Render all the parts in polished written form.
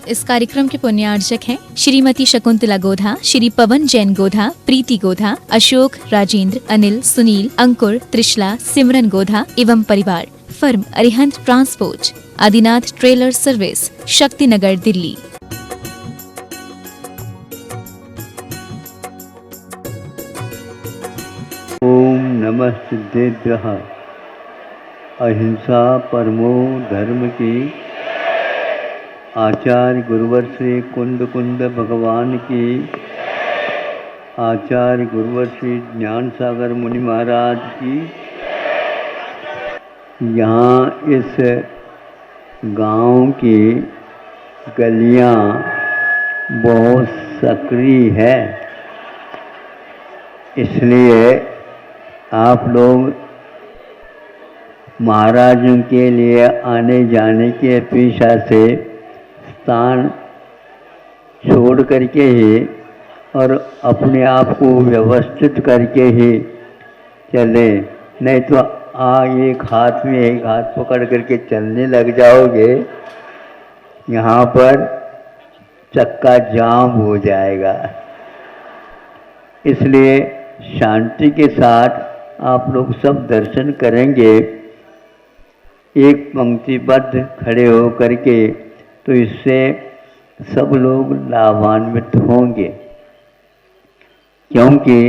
इस कार्यक्रम के पुण्यार्चक हैं श्रीमती शकुंतला गोधा, श्री पवन जैन गोधा, प्रीति गोधा, अशोक, राजेंद्र, अनिल, सुनील, अंकुर, त्रिशला, सिमरन गोधा एवं परिवार। Firm Arihant transport, Adinath trailer service, Shaktinagar, Delhi. ओम नमः सिद्धेभ्यः। अहिंसा परमो धर्म की। आचार्य गुरुवर श्री कुंद कुंद भगवान की। आचार्य गुरुवर श्री ज्ञान सागर मुनि महाराज की। यहाँ इस गांव की गलियां बहुत सक्रिय है, इसलिए आप लोग महाराजों के लिए आने जाने की अपेक्षा से स्थान छोड़ करके ही और अपने आप को व्यवस्थित करके ही चले, नहीं तो एक हाथ में एक हाथ पकड़ करके चलने लग जाओगे, यहाँ पर चक्का जाम हो जाएगा। इसलिए शांति के साथ आप लोग सब दर्शन करेंगे, एक पंक्तिबद्ध खड़े हो करके, तो इससे सब लोग लाभान्वित होंगे, क्योंकि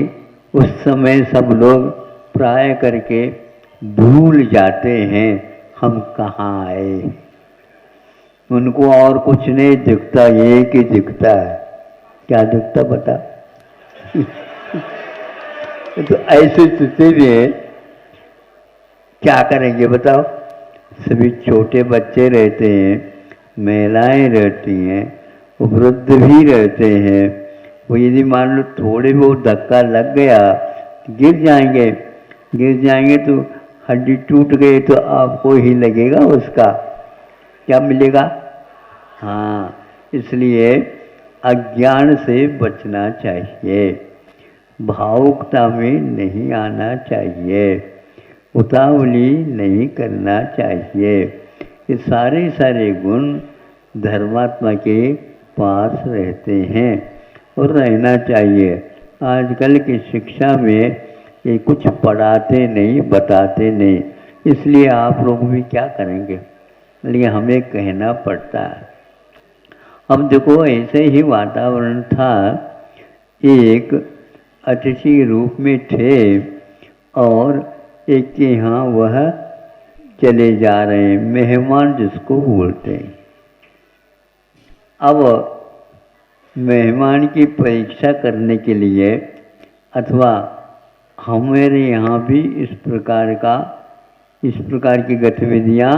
उस समय सब लोग प्राय करके भूल जाते हैं हम कहाँ आए। उनको और कुछ नहीं दिखता, एक ही दिखता है। क्या दिखता बता? तो ऐसे स्थिति में क्या करेंगे बताओ? सभी छोटे बच्चे रहते हैं, महिलाएं रहती हैं, वृद्ध भी रहते हैं। वो यदि मान लो थोड़े बहुत धक्का लग गया, गिर जाएंगे तो हड्डी टूट गई तो आपको ही लगेगा, उसका क्या मिलेगा? हाँ, इसलिए अज्ञान से बचना चाहिए, भावुकता में नहीं आना चाहिए, उतावली नहीं करना चाहिए। ये सारे गुण धर्मात्मा के पास रहते हैं और रहना चाहिए। आजकल की शिक्षा में ये कुछ पढ़ाते नहीं, बताते नहीं, इसलिए आप लोग भी क्या करेंगे, इसलिए हमें कहना पड़ता है। अब देखो, ऐसे ही वातावरण था, एक अतिथि रूप में थे और एक के यहाँ वह चले जा रहे हैं, मेहमान जिसको बोलते हैं। अब मेहमान की परीक्षा करने के लिए, अथवा हमारे यहाँ भी इस प्रकार की गतिविधियाँ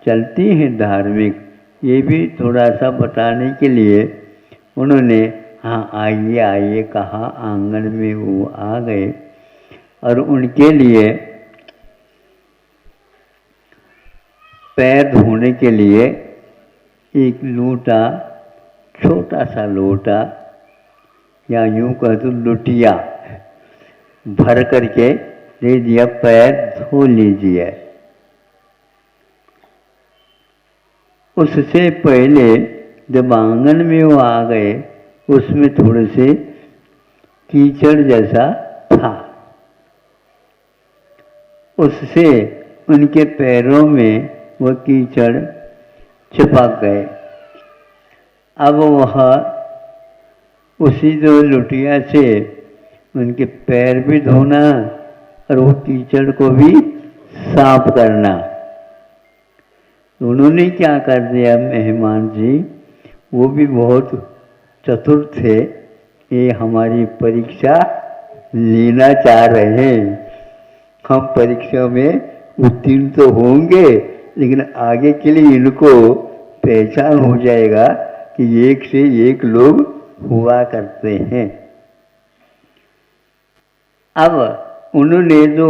चलती हैं धार्मिक, ये भी थोड़ा सा बताने के लिए उन्होंने हाँ आइए कहा। आंगन में वो आ गए और उनके लिए पैर धोने के लिए एक लोटा, छोटा सा लोटा या यूं कह तो लुटिया भर करके दे दिया, पैर धो लीजिए। उससे पहले जब आंगन में वो आ गए, उसमें थोड़े से कीचड़ जैसा था, उससे उनके पैरों में वह कीचड़ चिपक गए। अब वह उसी जो लुटिया से उनके पैर भी धोना और वो कीचड़ को भी साफ करना। उन्होंने क्या कर दिया मेहमान जी, वो भी बहुत चतुर थे, ये हमारी परीक्षा लेना चाह रहे हैं। हम परीक्षा में उत्तीर्ण तो होंगे, लेकिन आगे के लिए इनको पहचान हो जाएगा कि एक से एक लोग हुआ करते हैं। अब उन्होंने जो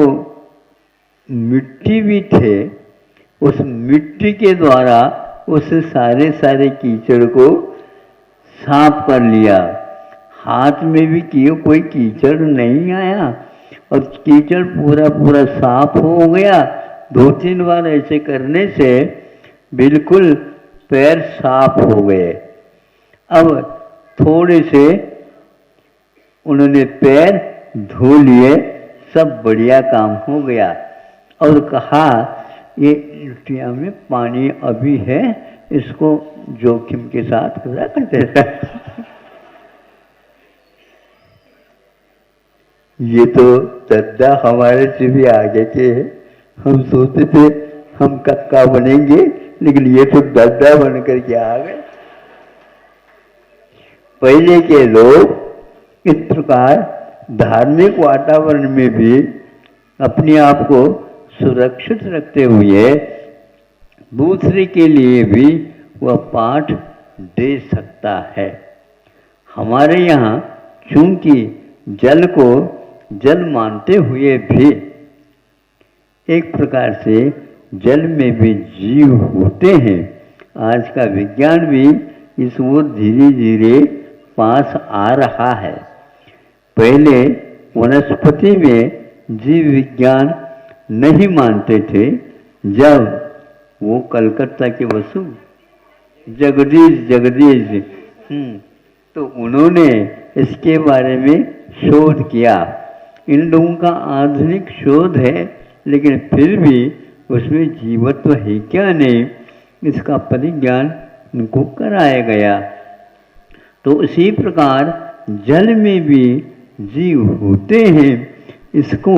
मिट्टी भी थे, उस मिट्टी के द्वारा उस सारे कीचड़ को साफ कर लिया। हाथ में भी किए, कोई कीचड़ नहीं आया और कीचड़ पूरा साफ हो गया। 2-3 बार ऐसे करने से बिल्कुल पैर साफ हो गए। अब थोड़े से उन्होंने पैर धो लिए, सब बढ़िया काम हो गया। और कहा ये लुटिया में पानी अभी है, इसको जोखिम के साथ रख देता। ये तो दद्दा हमारे से भी आगे के है। हम सोचते थे हम कक्का बनेंगे, लेकिन ये तो दद्दा बन कर के आ गए। पहले के लोग इस प्रकार धार्मिक वातावरण में भी अपने आप को सुरक्षित रखते हुए दूसरे के लिए भी वह पाठ दे सकता है। हमारे यहाँ चूंकि जल को जल मानते हुए भी एक प्रकार से जल में भी जीव होते हैं। आज का विज्ञान भी इस ओर धीरे धीरे पास आ रहा है। पहले वनस्पति में जीव विज्ञान नहीं मानते थे। जब वो कलकत्ता के वसु जगदीश तो उन्होंने इसके बारे में शोध किया। इन लोगों का आधुनिक शोध है, लेकिन फिर भी उसमें जीवत्व है क्या नहीं, इसका परिज्ञान उनको कराया गया। तो इसी प्रकार जल में भी जीव होते हैं। इसको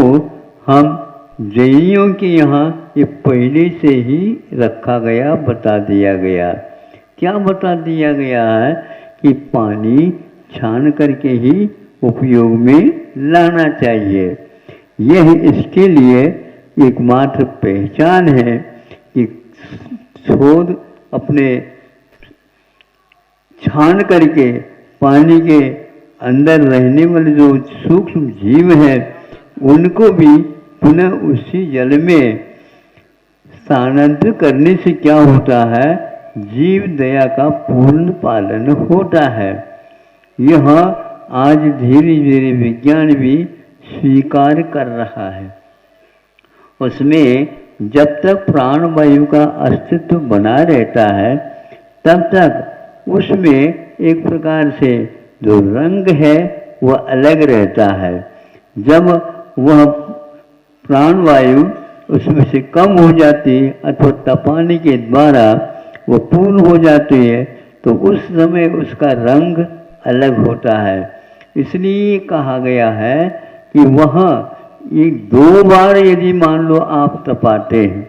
हम जैनियों के यहाँ ये पहले से ही रखा गया, बता दिया गया। क्या बता दिया गया है कि पानी छान करके ही उपयोग में लाना चाहिए। यह इसके लिए एकमात्र पहचान है कि शोध अपने छान करके पानी के अंदर रहने वाले जो सूक्ष्म जीव हैं उनको भी पुनः उसी जल में स्थानांतरित करने से क्या होता है, जीव दया का पूर्ण पालन होता है। यह आज धीरे धीरे विज्ञान भी स्वीकार कर रहा है। उसमें जब तक प्राणवायु का अस्तित्व बना रहता है तब तक उसमें एक प्रकार से जो रंग है वह अलग रहता है। जब वह प्राणवायु उसमें से कम हो जाती है अथवा तपाने के द्वारा वह पूर्ण हो जाती है तो उस समय उसका रंग अलग होता है। इसलिए कहा गया है कि वह ये 2 बार यदि मान लो आप तपाते हैं,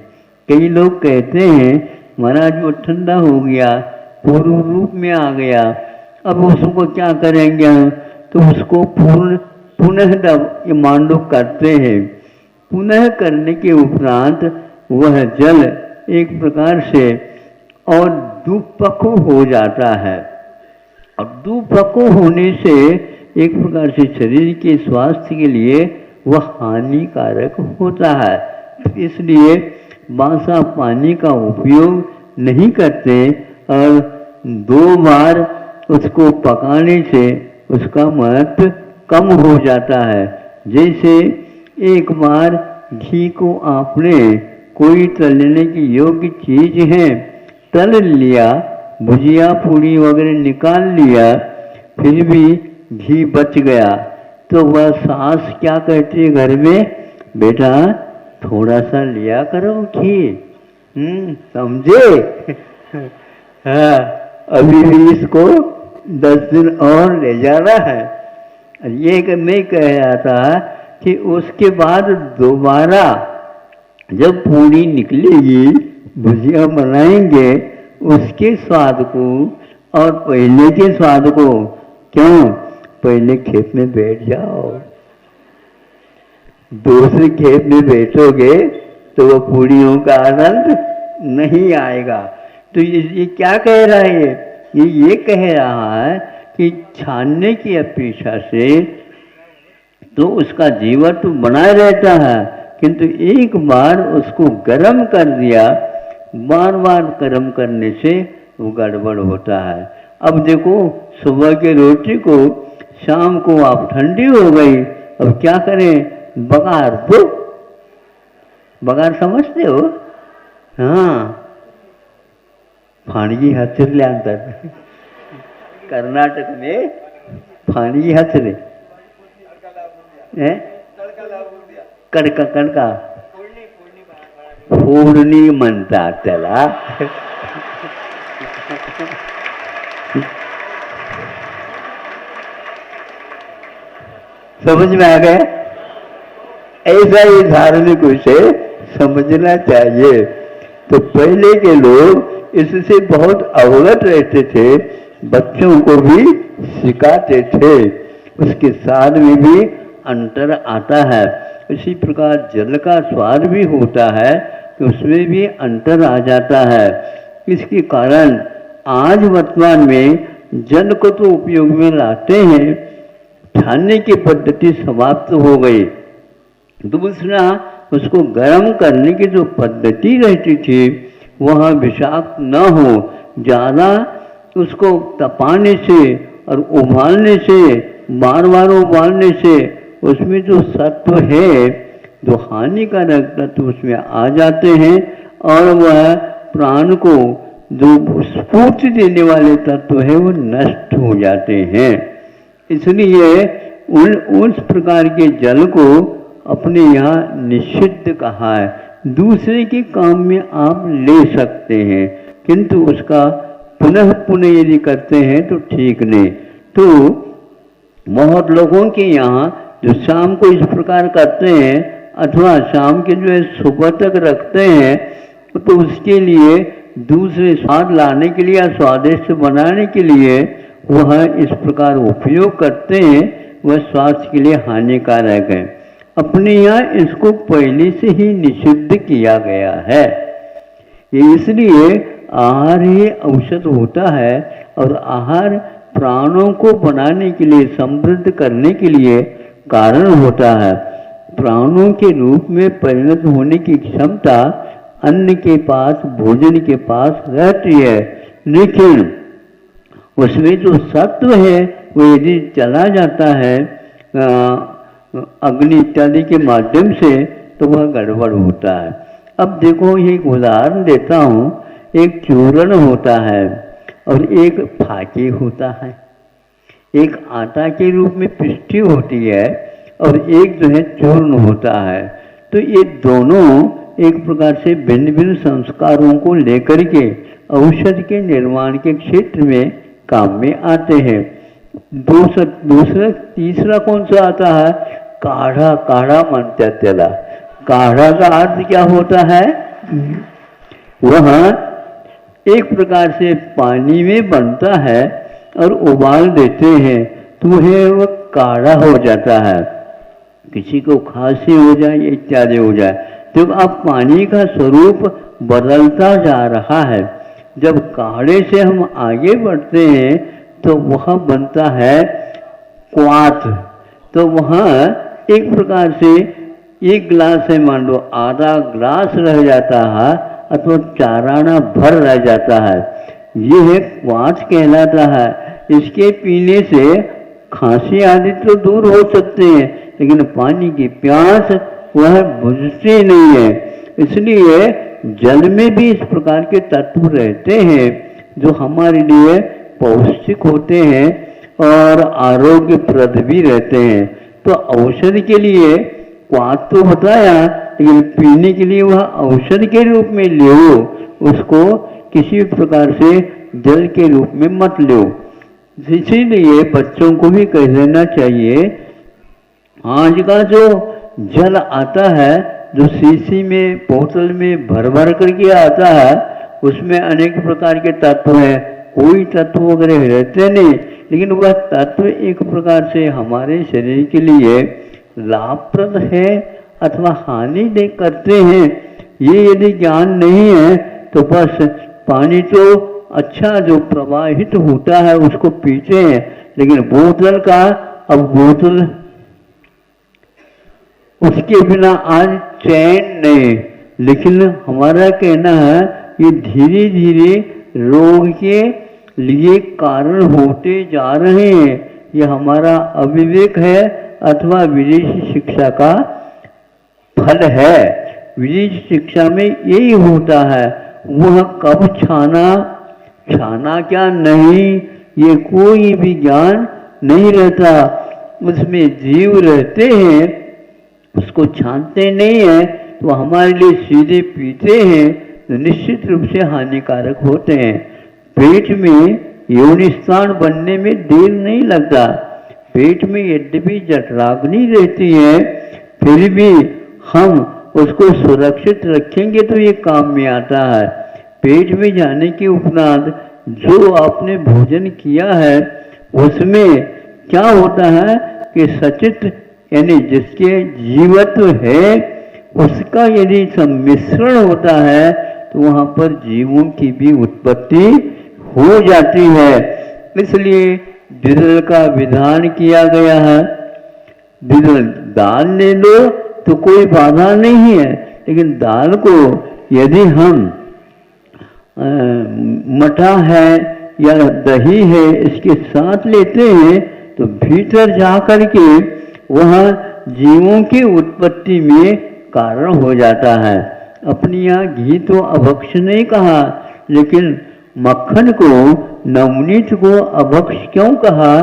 कई लोग कहते हैं महाराज वो ठंडा हो गया, पूर्ण रूप में आ गया, अब उसको क्या करेंगे हम, तो उसको पुनः मान लो करते हैं। पुनः करने के उपरांत वह जल एक प्रकार से और दुपको हो जाता है। और दुपको होने से एक प्रकार से शरीर के स्वास्थ्य के लिए वह हानिकारक होता है। इसलिए बासा पानी का उपयोग नहीं करते और 2 बार उसको पकाने से उसका महत्व कम हो जाता है। जैसे एक बार घी को आपने कोई तलने की योग्य चीज है तल लिया, भुजिया पूड़ी वगैरह निकाल लिया, फिर भी घी बच गया तो वह सास क्या कहती है घर में, बेटा थोड़ा सा लिया करो घी, समझे। हाँ, अभी भी इसको 10 दिन और ले जाना है। ये मैं कह रहा था कि उसके बाद दोबारा जब पूरी निकलेगी, भुजिया बनाएंगे, उसके स्वाद को और पहले के स्वाद को, क्यों, पहले खेत में बैठ जाओ, दूसरे खेत में बैठोगे तो वो पूड़ियों का आनंद नहीं आएगा। तो ये क्या कह रहा है, ये कह रहा है कि छानने की अपेक्षा से तो उसका जीवत्व बनाए रहता है, किंतु एक बार उसको गर्म कर दिया, बार बार गर्म करने से वो गड़बड़ होता है। अब देखो सुबह की रोटी को शाम को आप ठंडी हो गई, अब क्या करें, बघार दो, बघार समझते हो, हाँ फाणगी हाथ ले अंदर कर्नाटक में पानी हंस रहे हैं, कड़का कड़का फोड़नी म्हणतात त्याला. समझ में आ गया? ऐसा ही धार्मिक विषय समझना चाहिए. तो पहले के लोग इससे बहुत अवगत रहते थे, बच्चों को भी सिखाते थे, उसके स्वाद में भी अंतर आता है. इसी प्रकार जल का स्वाद भी होता है कि उसमें भी अंतर आ जाता है. इसके कारण आज वर्तमान में जल को तो उपयोग में लाते हैं, छानने की पद्धति समाप्त हो गई. दूसरा, उसको गर्म करने की जो पद्धति रहती थी वह विषाक्त न हो, ज़्यादा उसको तपाने से और उबालने से, बार बार उबालने से उसमें जो सत्व है, जो हानिकारक तत्व उसमें आ जाते हैं और वह प्राण को जो स्फूर्ति देने वाले तत्व है वो नष्ट हो जाते हैं. इसलिए उस प्रकार के जल को अपने यहाँ निषिद्ध कहा है. दूसरे के काम में आप ले सकते हैं, किंतु उसका पुनः पुनः यदि करते हैं तो ठीक नहीं. तो बहुत लोगों के यहाँ जो शाम को इस प्रकार करते हैं अथवा शाम के जो है सुबह तक रखते हैं, तो उसके लिए दूसरे स्वाद लाने के लिए या स्वादिष्ट बनाने के लिए वह इस प्रकार उपयोग करते हैं, वह स्वास्थ्य के लिए हानिकारक है. अपने यहाँ इसको पहले से ही निषिद्ध किया गया है. ये इसलिए आहार ही औषध होता है और आहार प्राणों को बनाने के लिए, समृद्ध करने के लिए कारण होता है. प्राणों के रूप में परिणत होने की क्षमता अन्न के पास, भोजन के पास रहती है, लेकिन उसमें जो सत्व है वो यदि चला जाता है अग्नि इत्यादि के माध्यम से तो वह गड़बड़ होता है. अब देखो, ये एक उदाहरण देता हूँ. एक चूर्ण होता है और एक फाकी होता है. एक आटा के रूप में पिष्ठी होती है और एक जो है चूर्ण होता है. तो ये दोनों एक प्रकार से भिन्न भिन्न संस्कारों को लेकर के औषध के निर्माण के क्षेत्र में काम में आते हैं. दूसरा तीसरा कौन सा आता है? काढ़ा. काढ़ा मानते त्याला. काढ़ा का अर्थ क्या होता है? वह एक प्रकार से पानी में बनता है और उबाल देते हैं तो वह काढ़ा हो जाता है. किसी को खांसी हो जाए इत्यादि हो जाए तो अब पानी का स्वरूप बदलता जा रहा है. जब काढ़े से हम आगे बढ़ते हैं तो वह बनता है क्वाथ. तो वहाँ एक प्रकार से एक गिलास है, मान लो आधा गिलास रह जाता है अथवा चाराना भर रह जाता है. यह क्वाथ कहलाता है. इसके पीने से खांसी आदि तो दूर हो सकते हैं, लेकिन पानी की प्यास वह बुझती नहीं है. इसलिए जल में भी इस प्रकार के तत्व रहते हैं जो हमारे लिए पौष्टिक होते हैं और आरोग्यप्रद भी रहते हैं. तो औषधि के लिए क्वाथ तो बताया, लेकिन पीने के लिए वह औषधि के रूप में लो, उसको किसी प्रकार से जल के रूप में मत लो. इसीलिए बच्चों को भी कह देना चाहिए, आज का जो जल आता है, जो शीशी में बोतल में भर भर करके आता है, उसमें अनेक प्रकार के तत्व हैं. कोई तत्व वगैरह रहते नहीं, लेकिन वह तत्व एक प्रकार से हमारे शरीर के लिए लाभप्रद है अथवा हानि दे करते हैं. ये यदि ज्ञान नहीं है तो बस पानी तो अच्छा जो प्रवाहित होता है उसको पीते हैं, लेकिन बोतल का, अब बोतल उसके बिना आज चैन नहीं. लेकिन हमारा कहना है ये धीरे धीरे रोग के लिए कारण होते जा रहे हैं. ये हमारा अविवेक है अथवा विदेशी शिक्षा का फल है. विदेशी शिक्षा में यही होता है, वह कब छाना, छाना क्या नहीं, ये कोई भी ज्ञान नहीं रहता। उसमें जीव रहते हैं, उसको छानते नहीं है तो हमारे लिए सीधे पीते हैं तो निश्चित रूप से हानिकारक होते हैं। पेट में योनि स्थान बनने में देर नहीं लगता। पेट में यद्यपि जठराग्नि रहती है, फिर भी हम उसको सुरक्षित रखेंगे तो ये काम में आता है। पेट में जाने के उपरांत जो आपने भोजन किया है उसमें क्या होता है कि सचित यानी जिसके जीवत्व है उसका यदि सम्मिश्रण होता है तो वहाँ पर जीवों की भी उत्पत्ति हो जाती है। इसलिए द्विदल का विधान किया गया है। द्विदल दाल ले लो तो कोई बाधा नहीं है, लेकिन दाल को यदि हम मठा है या दही है इसके साथ लेते हैं तो भीतर जाकर के वह जीवों की उत्पत्ति में कारण हो जाता है। अपनी यहाँ घी तो अभक्ष नहीं कहा, लेकिन मक्खन को नवनीत को अभक्ष क्यों कहा?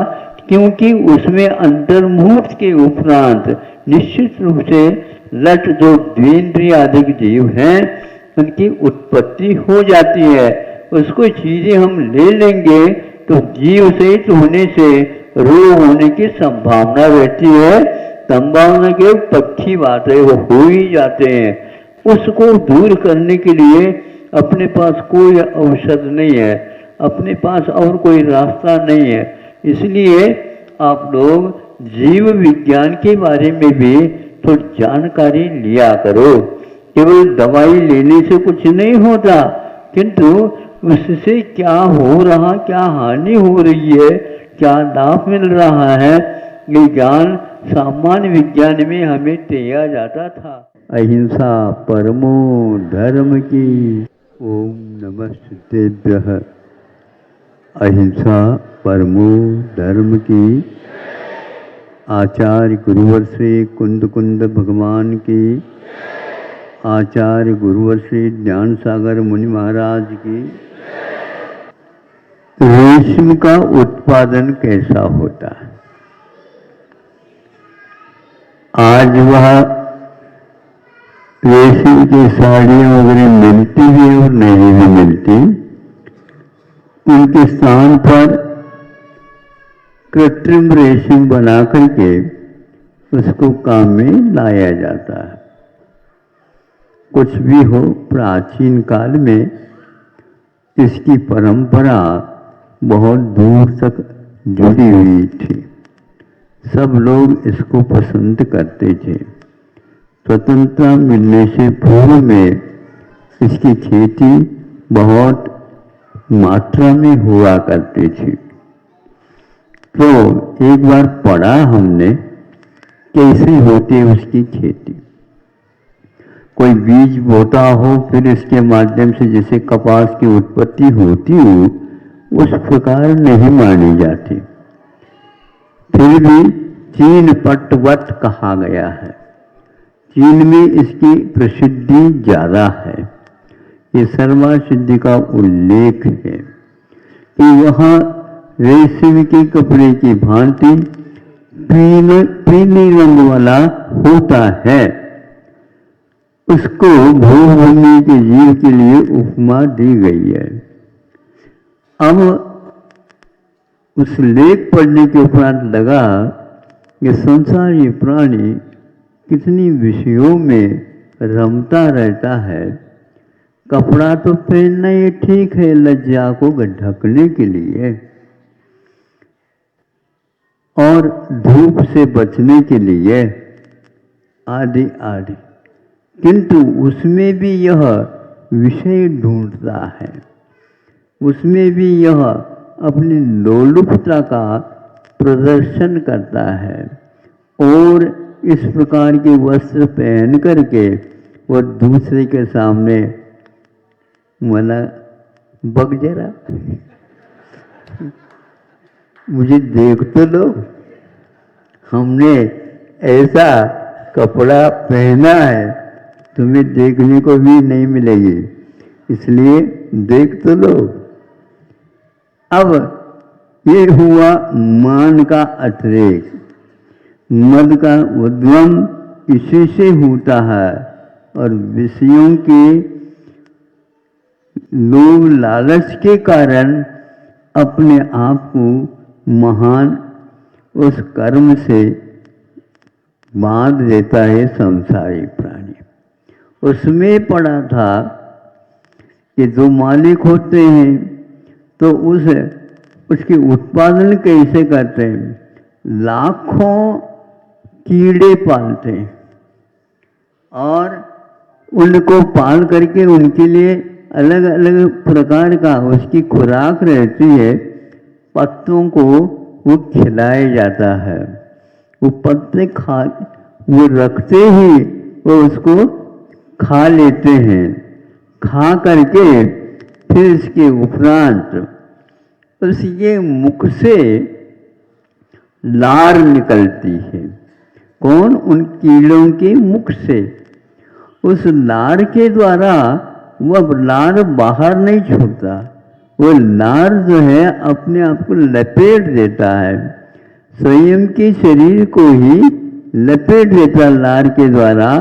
क्योंकि उसमें अंतर्मुहूर्त के उपरांत निश्चित रूप से लट जो द्विंद्रिय आदि जीव हैं उनकी उत्पत्ति हो जाती है। उसको चीजें हम ले लेंगे तो जीव सहित होने से रोग होने की संभावना रहती है। संभावना के पक्षी बात है, वो हो ही जाते हैं। उसको दूर करने के लिए अपने पास कोई औषध नहीं है, अपने पास और कोई रास्ता नहीं है। इसलिए आप लोग जीव विज्ञान के बारे में भी तो जानकारी लिया करो। केवल दवाई लेने से कुछ नहीं होता, किंतु उससे क्या हो रहा, क्या हानि हो रही है, क्या लाभ मिल रहा है, ये ज्ञान सामान्य विज्ञान में हमें दिया जाता था। अहिंसा परमो धर्म की। ओम नमस्तेभ्यः। अहिंसा परमो धर्म की। आचार्य गुरुवर श्री कुंद कुंद भगवान की। आचार्य गुरुवर श्री ज्ञान सागर मुनि महाराज की। रेशम का उत्पादन कैसा होता है? आज वह रेशम की साड़ियाँ वगैरह मिलती भी और नहीं भी मिलती, उनके स्थान पर कृत्रिम रेशम बना करके उसको काम में लाया जाता है। कुछ भी हो, प्राचीन काल में इसकी परंपरा बहुत दूर तक जुड़ी हुई थी। सब लोग इसको पसंद करते थे। स्वतंत्रता मिलने से पूर्व में इसकी खेती बहुत मात्रा में हुआ करती थी। तो एक बार पढ़ा हमने कैसे होती है उसकी खेती। कोई बीज बोता हो, फिर इसके माध्यम से जैसे कपास की उत्पत्ति होती हो, उस प्रकार नहीं मानी जाती। फिर भी चीन पटवत कहा गया है। चीन में इसकी प्रसिद्धि ज्यादा है। ये सर्वा सिद्धि का उल्लेख है कि वहाँ रेशम के कपड़े की भांति पीले रंग वाला होता है। उसको भूमि के जीव के लिए उपमा दी गई है। अब उस लेख पढ़ने के उपरांत लगा कि संसार ये प्राणी कितनी विषयों में रमता रहता है। कपड़ा तो पहनना ये ठीक है लज्जा को ढकने के लिए और धूप से बचने के लिए आदि आदि, किंतु उसमें भी यह विषय ढूंढता है, उसमें भी यह अपनी लोलुपता का प्रदर्शन करता है और इस प्रकार के वस्त्र पहन करके वह दूसरे के सामने मना बक जरा मुझे देख तो लो, हमने ऐसा कपड़ा पहना है, तुम्हें देखने को भी नहीं मिलेगी, इसलिए देख तो लो। अब ये हुआ मान का अतिरेक। मद का उद्गम इसी से होता है और विषयों के लोभ लालच के कारण अपने आप को महान उस कर्म से बांध देता है संसारी प्राणी। उसमें पड़ा था कि जो मालिक होते हैं तो उसके उत्पादन कैसे करते हैं, लाखों कीड़े पालते हैं और उनको पाल करके उनके लिए अलग अलग प्रकार का उसकी खुराक रहती है। पत्तों को वो खिलाया जाता है, वो पत्ते खा वो रखते ही वो उसको खा लेते हैं। खा करके फिर इसके उपरांत उसके मुख से लार निकलती है। कौन? उन कीड़ों के मुख से। उस लार के द्वारा वह लार बाहर नहीं छोड़ता, वो लार जो है अपने आप को लपेट देता है, स्वयं के शरीर को ही लपेट देता लार के द्वारा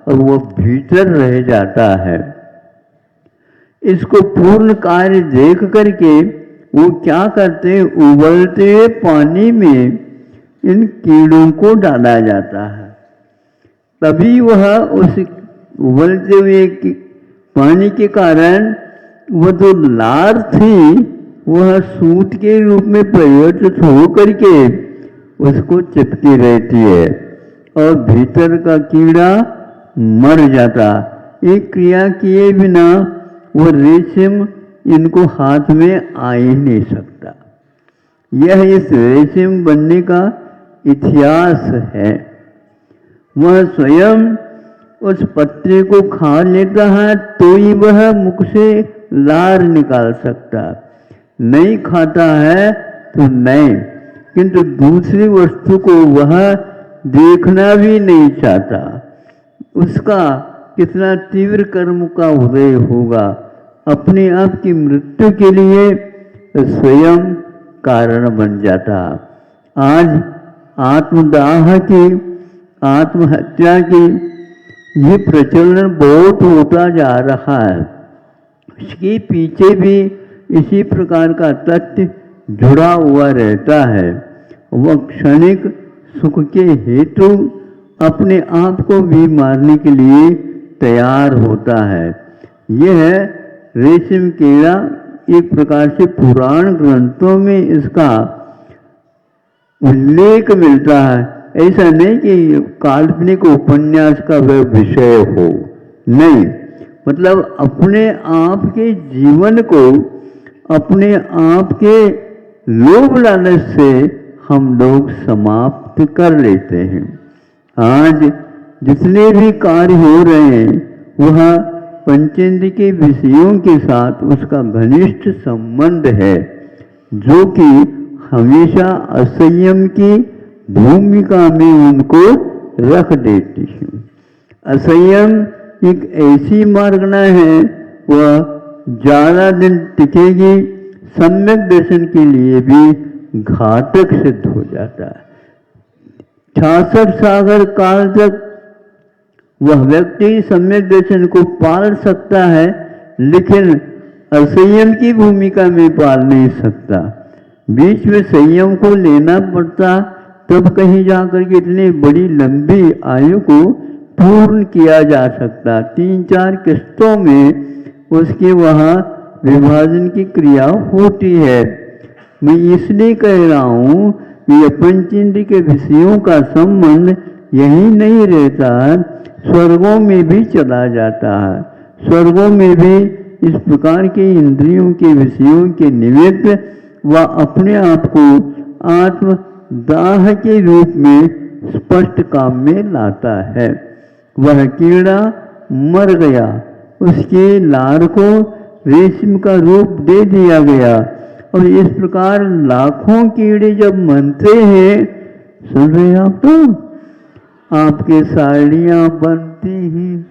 और वो भीतर रह जाता है। इसको पूर्ण कार्य देख करके वो क्या करते हैं, उबलते हुए पानी में इन कीड़ों को डाला जाता है। तभी वह उस उबलते हुए पानी के कारण वह जो लार थी वह सूत के रूप में परिवर्तित हो करके उसको चिपकी रहती है और भीतर का कीड़ा मर जाता। एक क्रिया किए बिना वो रेशम इनको हाथ में आ ही नहीं सकता। यह इस रेशम बनने का इतिहास है। वह स्वयं उस पत्ते को खा लेता है तो ही वह मुख से लार निकाल सकता, नहीं खाता है तो नहीं। किंतु दूसरी वस्तु को वह देखना भी नहीं चाहता। उसका कितना तीव्र कर्म का उदय होगा, अपने आप की मृत्यु के लिए स्वयं कारण बन जाता। आज आत्मदाह की, आत्महत्या की ये प्रचलन बहुत होता जा रहा है। इसके पीछे भी इसी प्रकार का तथ्य जुड़ा हुआ रहता है। वह क्षणिक सुख के हेतु अपने आप को भी मारने के लिए तैयार होता है। यह रेशम कीड़ा एक प्रकार से पुराण ग्रंथों में इसका उल्लेख मिलता है। ऐसा नहीं कि काल्पनिक उपन्यास का वह विषय हो, नहीं, मतलब अपने आप के जीवन को अपने आप के लोभ लालच से हम लोग समाप्त कर लेते हैं। आज जितने भी कार्य हो रहे हैं वह पंचेंद्र के विषयों के साथ उसका घनिष्ठ संबंध है, जो कि हमेशा असंयम की भूमिका में उनको रख देती है। असंयम एक ऐसी मार्गना है वह ज़्यादा दिन टिकेगी, सम्यक दर्शन के लिए भी घातक सिद्ध हो जाता है। 66 सागर काल तक वह व्यक्ति सम्यक दर्शन को पाल सकता है, लेकिन असंयम की भूमिका में पाल नहीं सकता। बीच में संयम को लेना पड़ता, तब कहीं जाकर के इतनी बड़ी लंबी आयु को पूर्ण किया जा सकता। 3-4 किस्तों में उसके वहाँ विभाजन की क्रिया होती है। मैं इसलिए कह रहा हूँ कि पंचेंद्र के विषयों का संबंध यही नहीं रहता, स्वर्गों में भी चला जाता है। स्वर्गों में भी इस प्रकार के इंद्रियों के विषयों के निमित्त वह अपने आप को आत्मदाह के रूप में स्पष्ट काम में लाता है। वह कीड़ा मर गया, उसके लार को रेशम का रूप दे दिया गया और इस प्रकार लाखों कीड़े जब मनते हैं, सुन रहे हैं आप, तो आपके साड़ियाँ बनती हैं,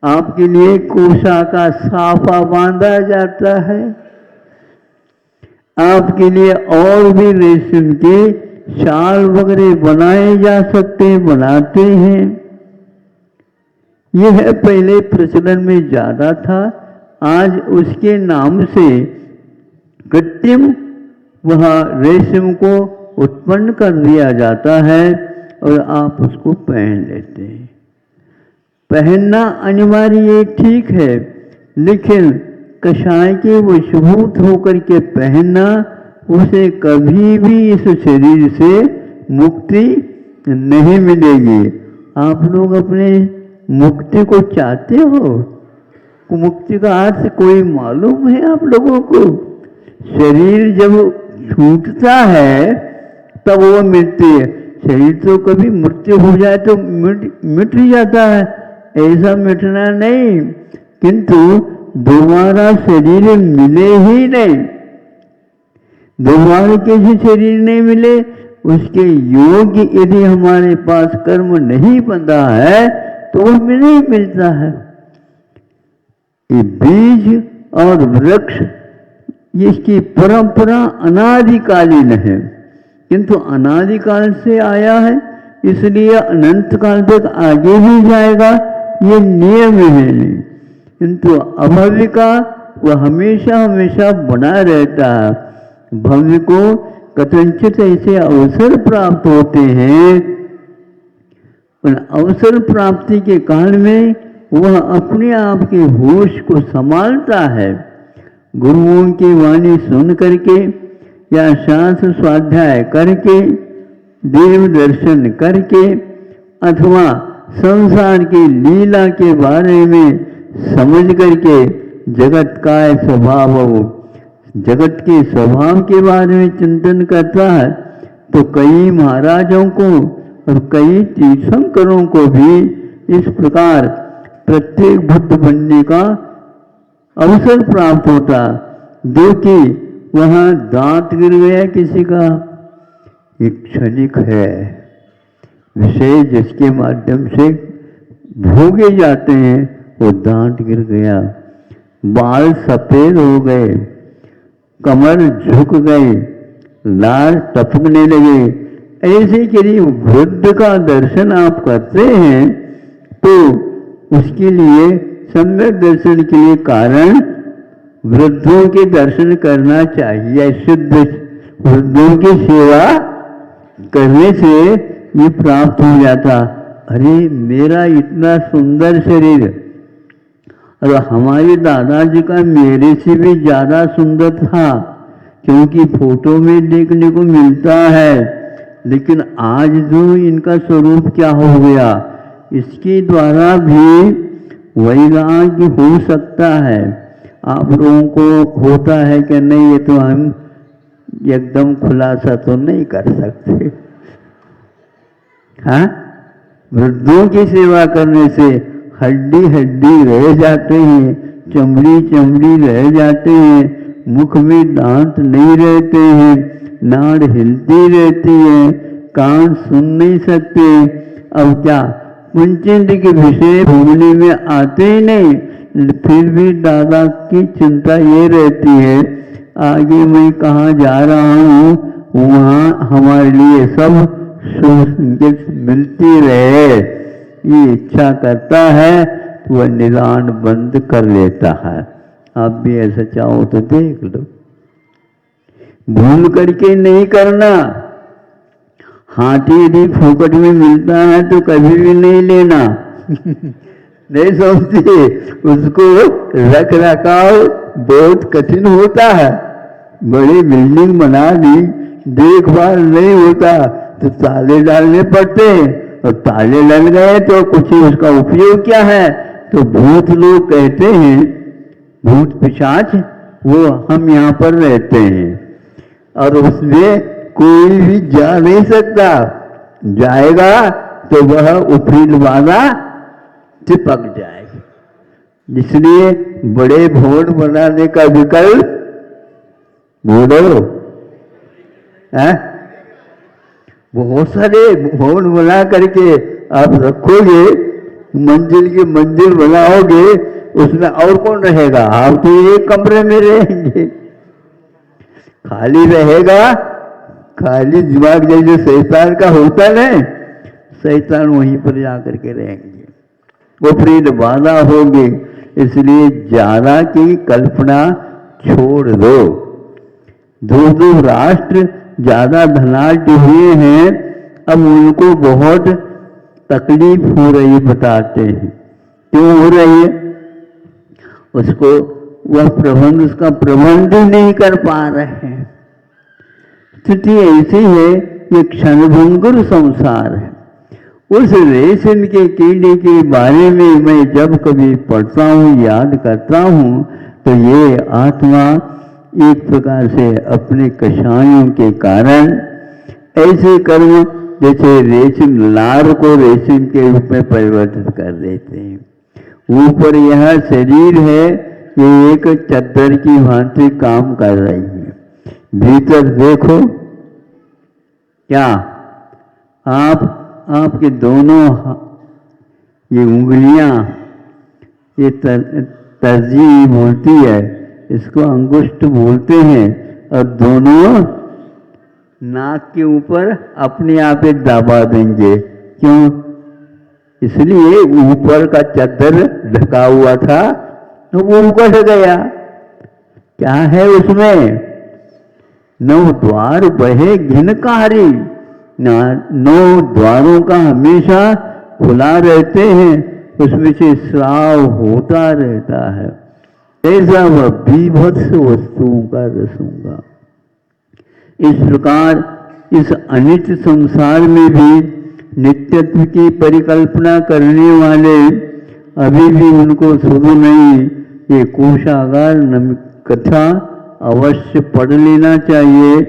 आपके लिए कोसा का साफा बांधा जाता है, आपके लिए और भी रेशम के शाल वगैरह बनाए जा सकते हैं, बनाते हैं। यह पहले प्रचलन में ज्यादा था, आज उसके नाम से कृत्रिम वह रेशम को उत्पन्न कर दिया जाता है और आप उसको पहन लेते हैं। पहनना अनिवार्य ठीक है, लेकिन कषाय के वशीभूत होकर के पहनना, उसे कभी भी इस शरीर से मुक्ति नहीं मिलेगी। आप लोग अपने मुक्ति को चाहते हो? मुक्ति का अर्थ कोई मालूम है आप लोगों को? शरीर जब छूटता है तब वो मिटती है। शरीर तो कभी मृत्यु हो जाए तो मिट ही जाता है, ऐसा मिटना नहीं, किंतु दोबारा शरीर मिले ही नहीं। दोबारा कैसे शरीर नहीं मिले? उसके योग्य यदि हमारे पास कर्म नहीं बंधा है तो वो नहीं मिलता है। ये बीज और वृक्ष, इसकी परंपरा अनादिकालीन है, किंतु अनादिकाल से आया है, इसलिए अनंत काल तक आगे भी जाएगा, ये नियम है नहीं। किंतु अभव्य का वह हमेशा हमेशा बना रहता है। भव्य को कथनचित ऐसे अवसर प्राप्त होते हैं, उन अवसर प्राप्ति के काल में वह अपने आप के होश को संभालता है। गुरुओं की वाणी सुन करके या शास्त्र स्वाध्याय करके, देव दर्शन करके, अथवा संसार की लीला के बारे में समझ करके जगत का स्वभाव, जगत के स्वभाव के बारे में चिंतन करता है, तो कई महाराजों को और कई तीर्थंकरों को भी इस प्रकार प्रत्येक बुद्ध बनने का अवसर प्राप्त होता। जो कि वहाँ दांत गिर गया किसी का, एक क्षणिक है विषय जिसके माध्यम से भोगे जाते हैं, वो दांत गिर गया, बाल सफेद हो गए, कमर झुक गई, लाल टपकने लगे। ऐसे यदि बुद्ध का दर्शन आप करते हैं तो उसके लिए, सम्यक दर्शन के लिए कारण वृद्धों के दर्शन करना चाहिए। सिद्ध वृद्धों की सेवा करने से ये प्राप्त हो जाता। अरे मेरा इतना सुंदर शरीर, और हमारे दादाजी का मेरे से भी ज़्यादा सुंदर था, क्योंकि फोटो में देखने को मिलता है, लेकिन आज जो इनका स्वरूप क्या हो गया, इसके द्वारा भी वैराग्य हो सकता है। आप लोगों को होता है कि नहीं, ये तो हम एकदम खुलासा तो नहीं कर सकते। हाँ, वृद्धों की सेवा करने से हड्डी हड्डी रह जाते हैं, चमड़ी चमड़ी रह जाते हैं, मुख में दांत नहीं रहते हैं, नाड़ हिलती रहती है, कान सुन नहीं सकते। अब क्या पुंचिंद के विषय भूलने में आते ही नहीं, फिर भी दादा की चिंता ये रहती है, आगे मैं कहाँ जा रहा हूँ, वहाँ हमारे लिए सब सुख मिलती रहे, ये इच्छा करता है तो वह निदान बंद कर लेता है। आप भी ऐसा चाहो तो देख लो, भूल करके नहीं करना। हाथी यदि फोकट में मिलता है तो कभी भी नहीं लेना। नहीं समझते, उसको रख रखाव बहुत कठिन होता है। बड़ी बिल्डिंग बना दी, देखभाल नहीं होता तो ताले डालने पड़ते हैं, और ताले लग गए तो कुछ उसका उपयोग क्या है। तो भूत लोग कहते हैं, भूत पिशाच, वो हम यहाँ पर रहते हैं और उसमें कोई भी जा नहीं सकता, जाएगा तो वह ऊपरी वाला चिपक जाएगी। इसलिए बड़े भवन बनाने का विकल्प बोलो है, बहुत सारे भवन बना करके आप रखोगे, मंजिल की मंजिल बनाओगे, उसमें और कौन रहेगा, आप तो एक कमरे में रहेंगे। खाली रहेगा, खाली दिमाग जैसे शैतान का होता है, शैतान वहीं पर जाकर के रहेंगे, वो प्रीत बाधा होगी। इसलिए ज्यादा की कल्पना छोड़ दो। दो राष्ट्र ज्यादा धनाढ्य हुए हैं, अब उनको बहुत तकलीफ हो रही बताते हैं। क्यों हो रही है? उसको वह प्रबंध, उसका प्रबंध नहीं कर पा रहे हैं। स्थिति ऐसी है, ये क्षणभंगुर संसार है। उस रेशम के कीड़े के बारे में मैं जब कभी पढ़ता हूँ, याद करता हूँ, तो ये आत्मा एक प्रकार से अपने कषायों के कारण ऐसे कर्म, जैसे रेशम लार को रेशम के रूप में परिवर्तित कर देते हैं। ऊपर यह शरीर है, ये एक चद्दर की भांति काम कर रही है। भीतर देखो क्या आपके दोनों ये उंगलियां, ये तरजीह बोलती है, इसको अंगुष्ठ बोलते हैं, और दोनों नाक के ऊपर अपने आप ही दबा देंगे। क्यों? इसलिए ऊपर का चद्दर ढका हुआ था तो वो उकड़ गया। क्या है उसमें? 9 द्वार बहे घिनकारी, 9 द्वारों का हमेशा खुला रहते हैं, उसमें से स्राव होता रहता है। ऐसा वह बीभत्स वस्तुओं का रसूंगा। इस प्रकार इस अनित्य संसार में भी नित्यत्व की परिकल्पना करने वाले अभी भी उनको शुरू नहीं, ये कोशागार कथा अवश्य पढ़ लेना चाहिए,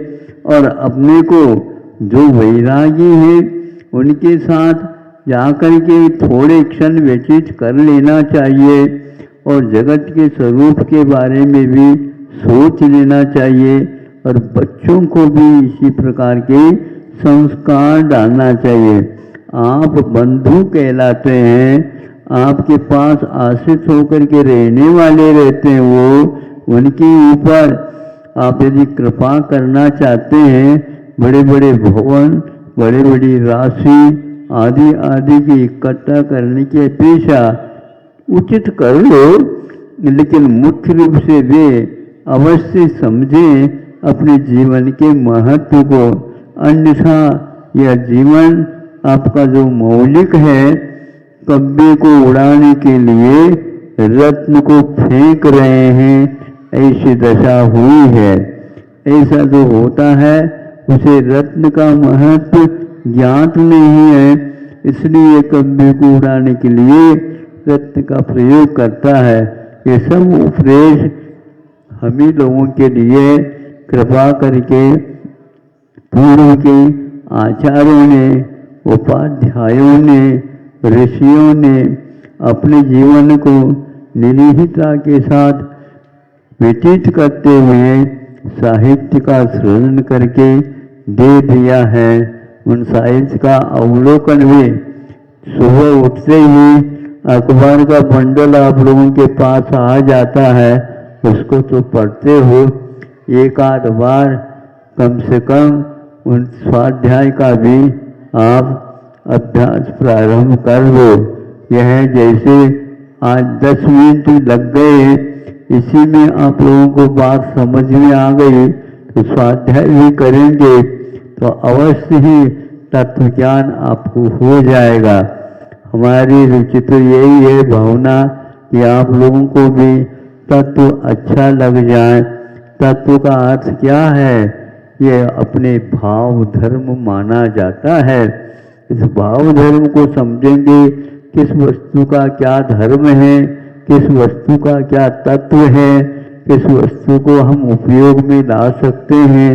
और अपने को जो वैरागी है उनके साथ जाकर के थोड़े क्षण व्यतीत कर लेना चाहिए, और जगत के स्वरूप के बारे में भी सोच लेना चाहिए, और बच्चों को भी इसी प्रकार के संस्कार डालना चाहिए। आप बंधु कहलाते हैं, आपके पास आश्रित होकर के रहने वाले रहते हैं, वो उनके ऊपर आप यदि कृपा करना चाहते हैं, बड़े बड़े भवन, बड़ी बड़ी राशि आदि आदि की इकट्ठा करने की अपेक्षा उचित कर लो, लेकिन मुख्य रूप से वे अवश्य समझें अपने जीवन के महत्व को। अन्यथा यह जीवन आपका जो मौलिक है, कब्बे को उड़ाने के लिए रत्न को फेंक रहे हैं, ऐसी दशा हुई है। ऐसा जो होता है उसे रत्न का महत्व ज्ञात नहीं है, इसलिए कब्बे को उड़ाने के लिए रत्न का प्रयोग करता है। ये सब उपदेश हम ही लोगों के लिए कृपा करके पूर्व के आचार्यों ने, उपाध्यायों ने, ऋषियों ने अपने जीवन को निरीहता के साथ व्यतीत करते हुए साहित्य का सृजन करके दे दिया है। उन साहित्य का अवलोकन भी सुबह उठते ही अखबार का बंडल आप लोगों के पास आ जाता है, उसको तो पढ़ते हो, एक आध बार कम से कम उन स्वाध्याय का भी आप अभ्यास प्रारंभ कर लो। यह जैसे आज 10 मिनट लग गए, इसी में आप लोगों को बात समझ में आ गई, तो स्वाध्याय भी करेंगे तो अवश्य ही तत्व ज्ञान आपको हो जाएगा। हमारी रुचि तो यही है, भावना कि आप लोगों को भी तत्व अच्छा लग जाए। तत्व का अर्थ क्या है? ये अपने भाव धर्म माना जाता है। इस भाव धर्म को समझेंगे, किस वस्तु का क्या धर्म है, किस वस्तु का क्या तत्व है, किस वस्तु को हम उपयोग में ला सकते हैं,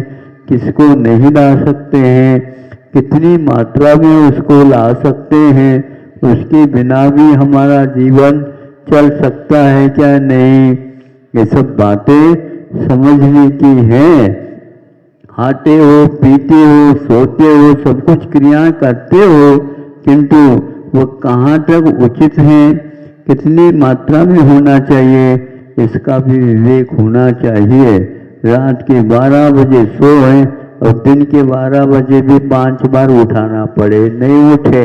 किसको नहीं ला सकते हैं, कितनी मात्रा में उसको ला सकते हैं, उसके बिना भी हमारा जीवन चल सकता है क्या नहीं, ये सब बातें समझने की हैं। खाते हो, पीते हो, सोते हो, सब कुछ क्रियाएं करते हो, किंतु वो कहाँ तक उचित है, कितनी मात्रा में होना चाहिए, इसका भी विवेक होना चाहिए। रात के 12 बजे सोए और दिन के 12 बजे भी 5 बार उठाना पड़े, नहीं उठे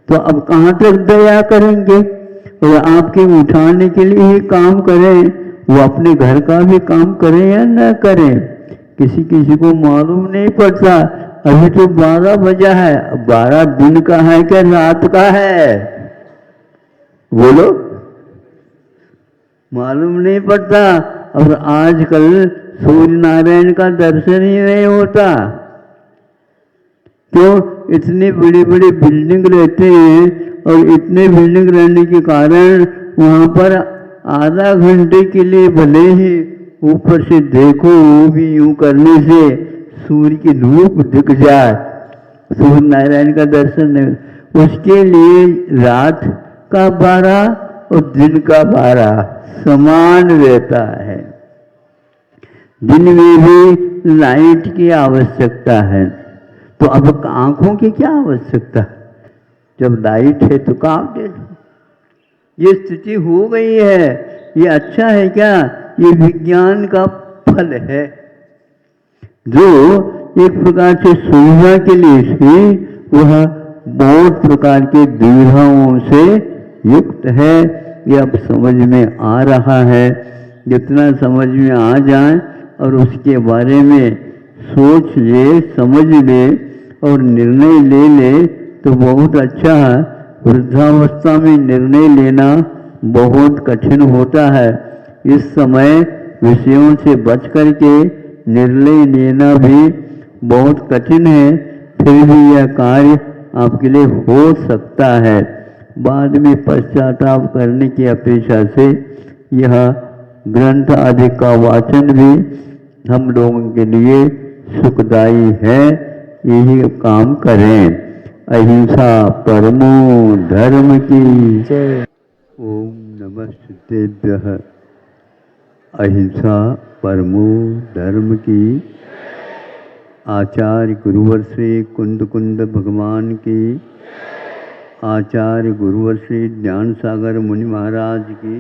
तो अब कहाँ तक दया करेंगे। और आपके उठाने के लिए ही काम करें, वो अपने घर का भी काम करें या न करें, किसी किसी को मालूम नहीं पड़ता। अभी तो 12 बजा है, 12 दिन का है क्या रात का है, बोलो, मालूम नहीं पड़ता। और आजकल सूर्य नारायण का दर्शन ही नहीं होता। क्यों? इतनी बड़ी बड़ी बिल्डिंग रहते हैं और इतने बिल्डिंग रहने के कारण वहां पर आधा घंटे के लिए भले ही ऊपर से देखो, वो भी यूं करने से सूर्य की धूप दिख जाए, सूर्य नारायण का दर्शन नहीं। उसके लिए रात का 12 और दिन का 12 समान रहता है। दिन में भी लाइट की आवश्यकता है, तो अब आंखों की क्या आवश्यकता, जब लाइट है तो काम दे दो। ये स्थिति हो गई है, ये अच्छा है क्या? ये विज्ञान का फल है, जो एक प्रकार से सुविधा के लिए ही वह बहुत प्रकार के दुविधाओं से युक्त है। ये अब समझ में आ रहा है। जितना समझ में आ जाए और उसके बारे में सोच ले, समझ ले और निर्णय ले ले तो बहुत अच्छा है। वृद्धावस्था में निर्णय लेना बहुत कठिन होता है। इस समय विषयों से बच करके निर्णय लेना भी बहुत कठिन है, फिर भी यह कार्य आपके लिए हो सकता है। बाद में पश्चाताप करने की अपेक्षा से यह ग्रंथ आदि का वाचन भी हम लोगों के लिए सुखदायी है। यही काम करें। अहिंसा परमो धर्म की जय। ओम नमः सिद्धेभ्यः। अहिंसा परमो धर्म की। आचार्य गुरुवर श्री कुंद कुंद भगवान की। आचार्य गुरुवर श्री ज्ञान सागर मुनि महाराज की।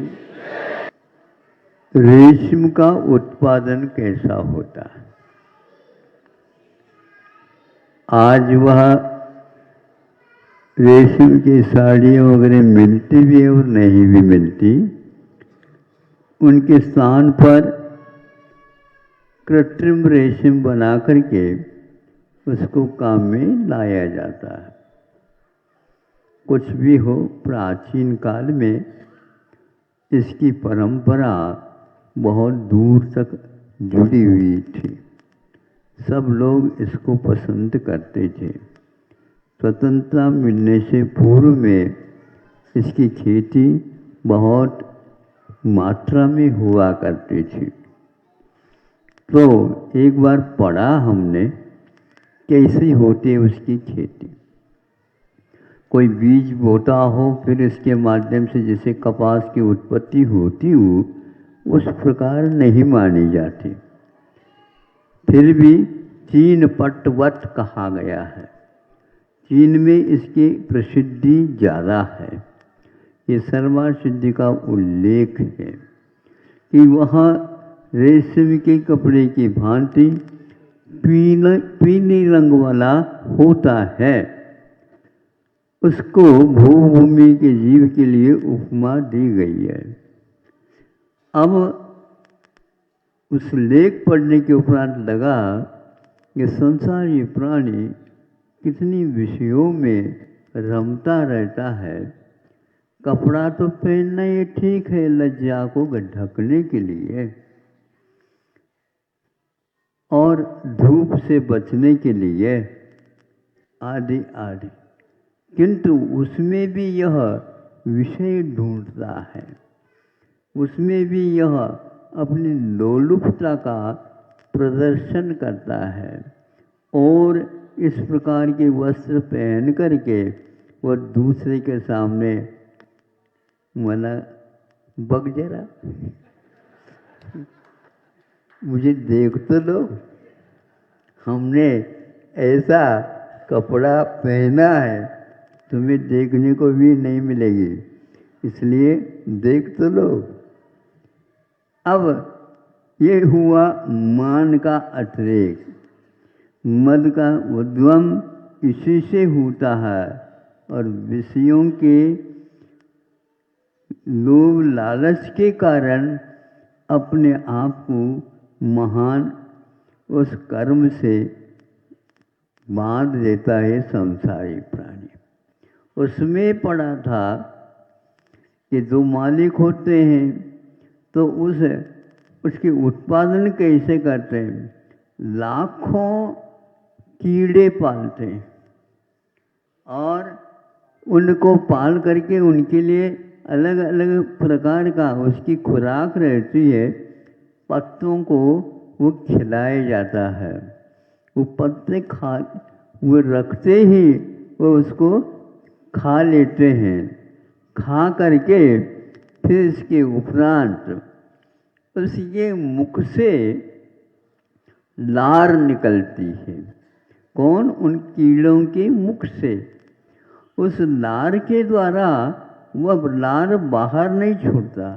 रेशम का उत्पादन कैसा होता है? आज वह रेशम की साड़ियाँ वगैरह मिलती भी है और नहीं भी मिलती। उनके स्थान पर कृत्रिम रेशम बना करके उसको काम में लाया जाता है। कुछ भी हो, प्राचीन काल में इसकी परंपरा बहुत दूर तक जुड़ी हुई थी। सब लोग इसको पसंद करते थे। स्वतंत्रता मिलने से पूर्व में इसकी खेती बहुत मात्रा में हुआ करती थी। तो एक बार पढ़ा हमने कैसे होती है उसकी खेती। कोई बीज बोता हो, फिर इसके माध्यम से जैसे कपास की उत्पत्ति होती हो, उस प्रकार नहीं मानी जाती। फिर भी चीन पटवत कहा गया है। चीन में इसकी प्रसिद्धि ज़्यादा है। ये सर्वा सिद्धि का उल्लेख है कि वहाँ रेशम के कपड़े की भांति पीले रंग वाला होता है। उसको भूभूमि के जीव के लिए उपमा दी गई है। अब उस लेख पढ़ने के उपरांत लगा कि संसारी प्राणी कितनी विषयों में रमता रहता है। कपड़ा तो पहनना ये ठीक है, लज्जा को ढकने के लिए और धूप से बचने के लिए आदि आदि, किंतु उसमें भी यह विषय ढूंढता है। उसमें भी यह अपनी लोलुपता का प्रदर्शन करता है और इस प्रकार के वस्त्र पहन करके वह दूसरे के सामने मना बक जरा, मुझे देख तो लो, हमने ऐसा कपड़ा पहना है, तुम्हें देखने को भी नहीं मिलेगी, इसलिए देख तो लो। अब ये हुआ मान का अतिरेक। मद का उद्गम इसी से होता है और विषयों के लोभ लालच के कारण अपने आप को महान उस कर्म से बांध देता है संसारिक प्राणी। उसमें पढ़ा था कि जो मालिक होते हैं तो उसके उत्पादन कैसे करते हैं, लाखों कीड़े पालते हैं और उनको पाल करके उनके लिए अलग अलग प्रकार का उसकी खुराक रहती है। पत्तों को वो खिलाया जाता है, वो पत्ते खा वो रखते ही वो उसको खा लेते हैं। खा करके फिर इसके उपरांत उसके मुख से लार निकलती है। कौन? उन कीड़ों के मुख से। उस लार के द्वारा वह लार बाहर नहीं छोड़ता,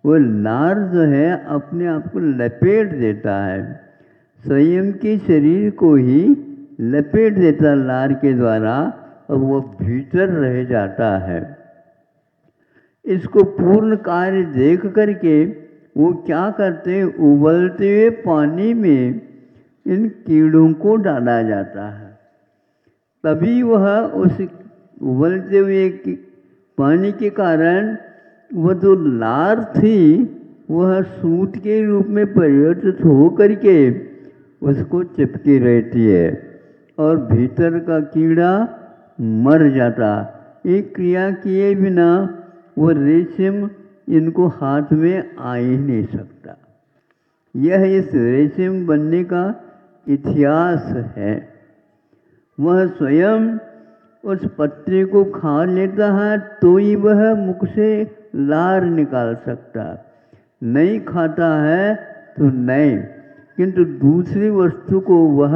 वो लार जो है अपने आप को लपेट देता है, स्वयं के शरीर को ही लपेट देता लार के द्वारा और वो भीतर रह जाता है। इसको पूर्ण कार्य देख करके वो क्या करते हैं, उबलते हुए पानी में इन कीड़ों को डाला जाता है। तभी वह उस उबलते हुए पानी के कारण वह जो लार थी वह सूत के रूप में परिवर्तित हो करके उसको चिपकी रहती है और भीतर का कीड़ा मर जाता। एक क्रिया किए बिना वो रेशम इनको हाथ में आ ही नहीं सकता। यह इस रेशम बनने का इतिहास है। वह स्वयं उस पत्ते को खा लेता है तो ही वह मुख से लार निकाल सकता, नहीं खाता है तो नहीं। किंतु दूसरी वस्तु को वह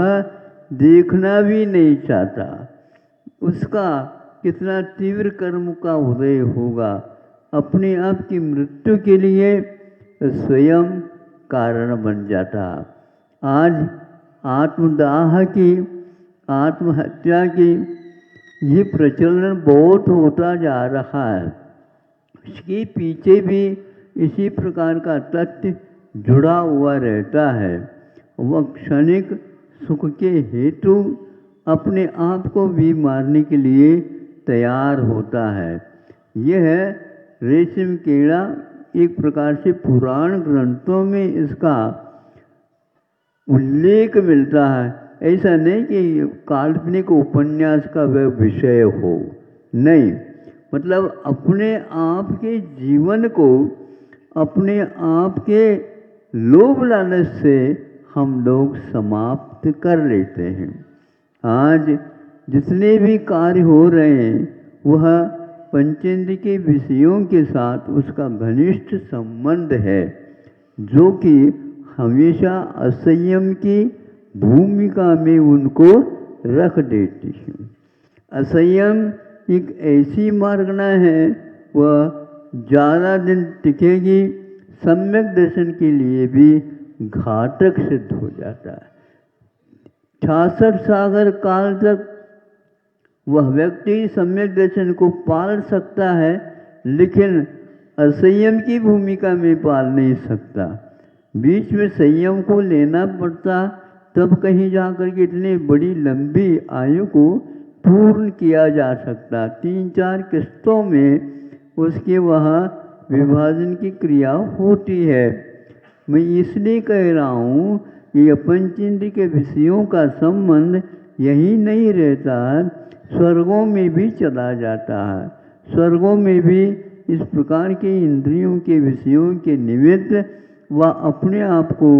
देखना भी नहीं चाहता। उसका कितना तीव्र कर्म का उदय होगा, अपने आप की मृत्यु के लिए स्वयं कारण बन जाता। आज आत्मदाह की, आत्महत्या की ये प्रचलन बहुत होता जा रहा है। इसके पीछे भी इसी प्रकार का तथ्य जुड़ा हुआ रहता है। वह क्षणिक सुख के हेतु अपने आप को भी मारने के लिए तैयार होता है। यह रेशम कीड़ा एक प्रकार से पुराण ग्रंथों में इसका उल्लेख मिलता है। ऐसा नहीं कि काल्पनिक उपन्यास का वह विषय हो, नहीं, मतलब अपने आप के जीवन को अपने आप के लोभ लालच से हम लोग समाप्त कर लेते हैं। आज जितने भी कार्य हो रहे हैं वह पंचेंद्र के विषयों के साथ उसका घनिष्ठ संबंध है, जो कि हमेशा असंयम की भूमिका में उनको रख देती है। असंयम एक ऐसी मार्गना है वह ज़्यादा दिन टिकेगी, सम्यक दर्शन के लिए भी घातक सिद्ध हो जाता है। 66 सागर काल तक वह व्यक्ति सम्यक दर्शन को पाल सकता है, लेकिन असंयम की भूमिका में पाल नहीं सकता। बीच में संयम को लेना पड़ता, तब कहीं जाकर के इतनी बड़ी लंबी आयु को पूर्ण किया जा सकता। 3-4 किस्तों में उसके वहाँ विभाजन की क्रिया होती है। मैं इसलिए कह रहा हूँ कि पंचेंद्र के विषयों का संबंध यही नहीं रहता, स्वर्गों में भी चला जाता है। स्वर्गों में भी इस प्रकार के इंद्रियों के विषयों के निमित्त वह अपने आप को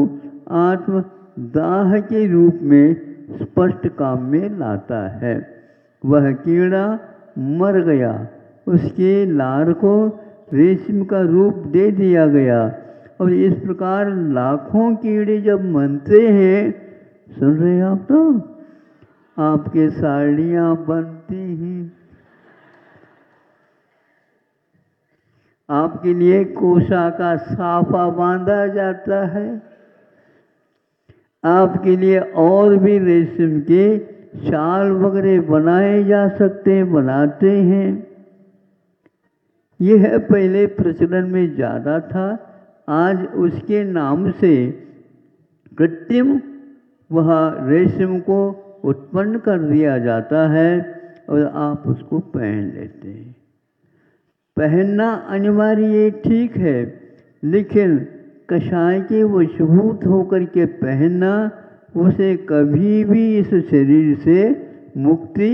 आत्मदाह के रूप में स्पष्ट काम में लाता है। वह कीड़ा मर गया, उसके लार को रेशम का रूप दे दिया गया और इस प्रकार लाखों कीड़े जब बनते हैं, सुन रहे हैं आप? तो आपके साड़ियाँ बनती हैं, आपके लिए कोसा का साफा बांधा जाता है, आपके लिए और भी रेशम के शाल वगैरह बनाए जा सकते हैं, बनाते हैं। यह पहले प्रचलन में ज़्यादा था, आज उसके नाम से कृत्रिम वह रेशम को उत्पन्न कर दिया जाता है और आप उसको पहन लेते हैं। पहनना अनिवार्य ये ठीक है, लेकिन कषाय के वशीभूत होकर के पहनना, उसे कभी भी इस शरीर से मुक्ति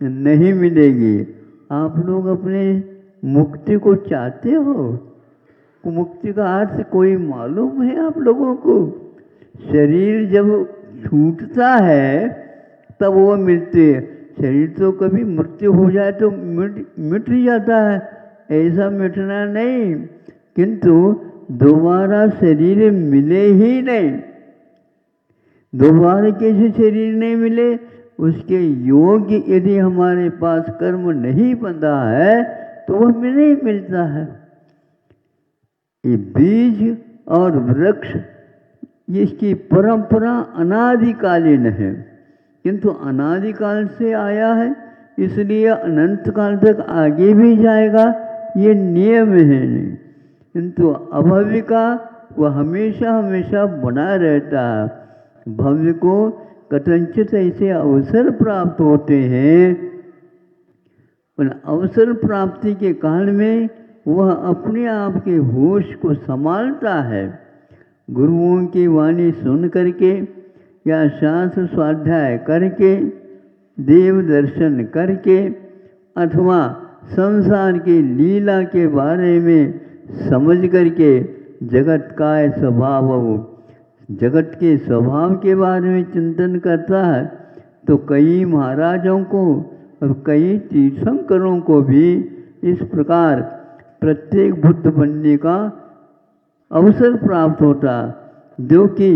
नहीं मिलेगी। आप लोग अपने मुक्ति को चाहते हो? मुक्ति का अर्थ कोई मालूम है आप लोगों को? शरीर जब छूटता है तब वो मिलती है। शरीर तो कभी मृत्यु हो जाए तो मिट ही जाता है, ऐसा मिटना नहीं, किंतु दोबारा शरीर मिले ही नहीं। दोबारा कैसे शरीर नहीं मिले? उसके योग्य यदि हमारे पास कर्म नहीं बंधा है तो वह नहीं मिलता है। ये बीज और वृक्ष, इसकी परंपरा अनादिकालीन है, किंतु अनादिकाल से आया है, इसलिए अनंत काल तक आगे भी जाएगा, ये नियम है नहीं। किंतु अभव्य का वह हमेशा हमेशा बना रहता है। भव्य को कथंचित ऐसे अवसर प्राप्त होते हैं, उन अवसर प्राप्ति के काल में वह अपने आप के होश को संभालता है। गुरुओं की वाणी सुन करके या शास्त्र स्वाध्याय करके, देव दर्शन करके, अथवा संसार की लीला के बारे में समझ करके जगत का स्वभाव, जगत के स्वभाव के बारे में चिंतन करता है, तो कई महाराजों को और कई तीर्थंकरों को भी इस प्रकार प्रत्येक बुद्ध बनने का अवसर प्राप्त होता, जो कि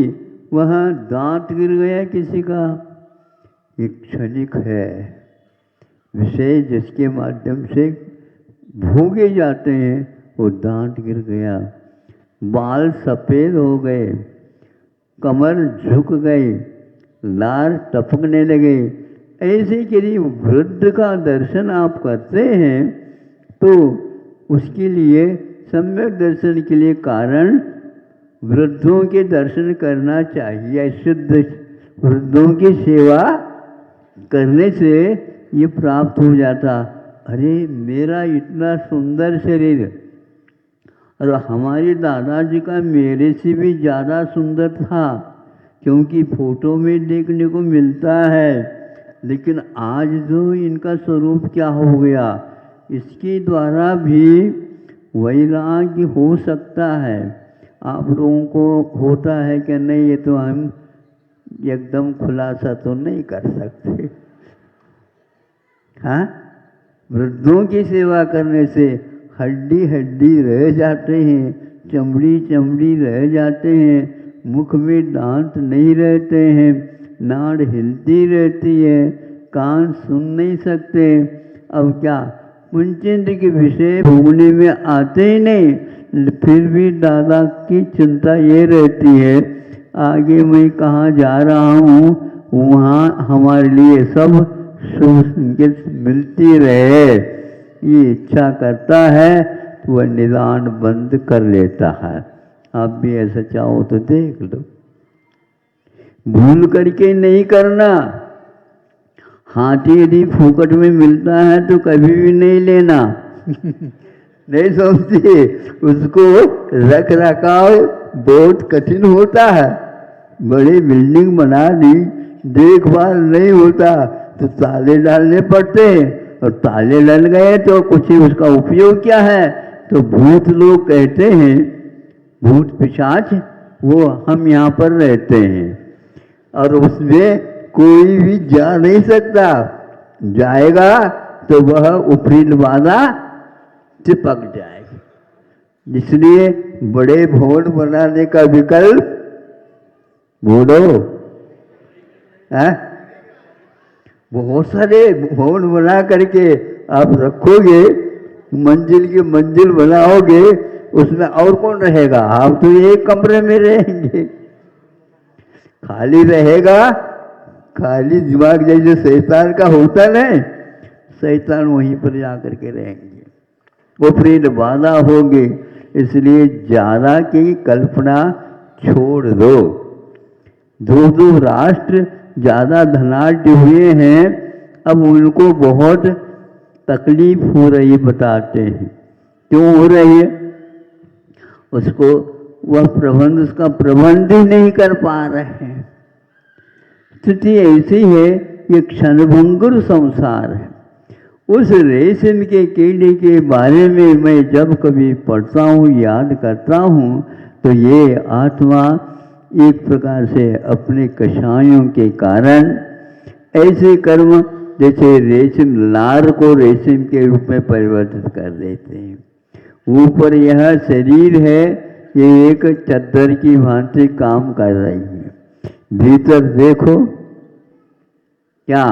वह दांत गिर गया किसी का, एक क्षणिक है विषय जिसके माध्यम से भोगे जाते हैं, वो दांत गिर गया, बाल सफ़ेद हो गए, कमर झुक गई, लार टपकने लगे, ऐसे यदि वृद्ध का दर्शन आप करते हैं तो उसके लिए सम्यक दर्शन के लिए कारण वृद्धों के दर्शन करना चाहिए। शुद्ध वृद्धों की सेवा करने से ये प्राप्त हो जाता। अरे मेरा इतना सुंदर शरीर, और हमारे दादाजी का मेरे से भी ज़्यादा सुंदर था, क्योंकि फोटो में देखने को मिलता है, लेकिन आज जो इनका स्वरूप क्या हो गया, इसके द्वारा भी वैराग्य हो सकता है। आप लोगों को होता है कि नहीं, ये तो हम एकदम खुलासा तो नहीं कर सकते। हाँ, वृद्धों की सेवा करने से हड्डी हड्डी रह जाते हैं, चमड़ी चमड़ी रह जाते हैं, मुख में दांत नहीं रहते हैं, नाड़ हिलती रहती है, कान सुन नहीं सकते। अब क्या पुंचेंद्र के विषय भोगने में आते ही नहीं, फिर भी दादा की चिंता ये रहती है आगे मैं कहाँ जा रहा हूँ, वहाँ हमारे लिए सब शुभ संकेत मिलती रहे, ये इच्छा करता है तो वह निदान बंद कर लेता है। आप भी ऐसा चाहो तो देख लो, भूल करके नहीं करना। हाथी यदि फूकट में मिलता है तो कभी भी नहीं लेना नहीं समझते, उसको रख रखाव बहुत कठिन होता है। बड़ी बिल्डिंग बना दी, देखभाल नहीं होता तो ताले डालने पड़ते हैं, और ताले डल गए तो कुछ उसका उपयोग क्या है। तो भूत लोग कहते हैं, भूत पिशाच, वो हम यहाँ पर रहते हैं और उसमें कोई भी जा नहीं सकता, जाएगा तो वह ऊपरी दरवाजा चिपक जाएगी। इसलिए बड़े भवन बनाने का विकल्प बोलो है, बहुत सारे भवन बना करके आप रखोगे, मंजिल की मंजिल बनाओगे, उसमें और कौन रहेगा, आप तो एक कमरे में रहेंगे। खाली रहेगा, खाली दिमाग जैसे शैतान का होता नहीं, शैतान वहीं पर जाकर के रहेंगे, वो फिर बाधा होगी। इसलिए ज़्यादा की कल्पना छोड़ दो। जो राष्ट्र ज़्यादा धनाढ्य हुए हैं, अब उनको बहुत तकलीफ हो रही बताते हैं। क्यों हो रही है? उसको उसका प्रबंध ही नहीं कर पा रहे हैं। स्थिति ऐसी है, ये क्षणभंगुर संसार है। उस रेशम के कीड़े के बारे में मैं जब कभी पढ़ता हूँ, याद करता हूँ, तो ये आत्मा एक प्रकार से अपने कषायों के कारण ऐसे कर्म, जैसे रेशम लार को रेशम के रूप में परिवर्तित कर देते हैं। ऊपर यह शरीर है, ये एक चद्दर की भांति काम कर रही है। भीतर देखो, क्या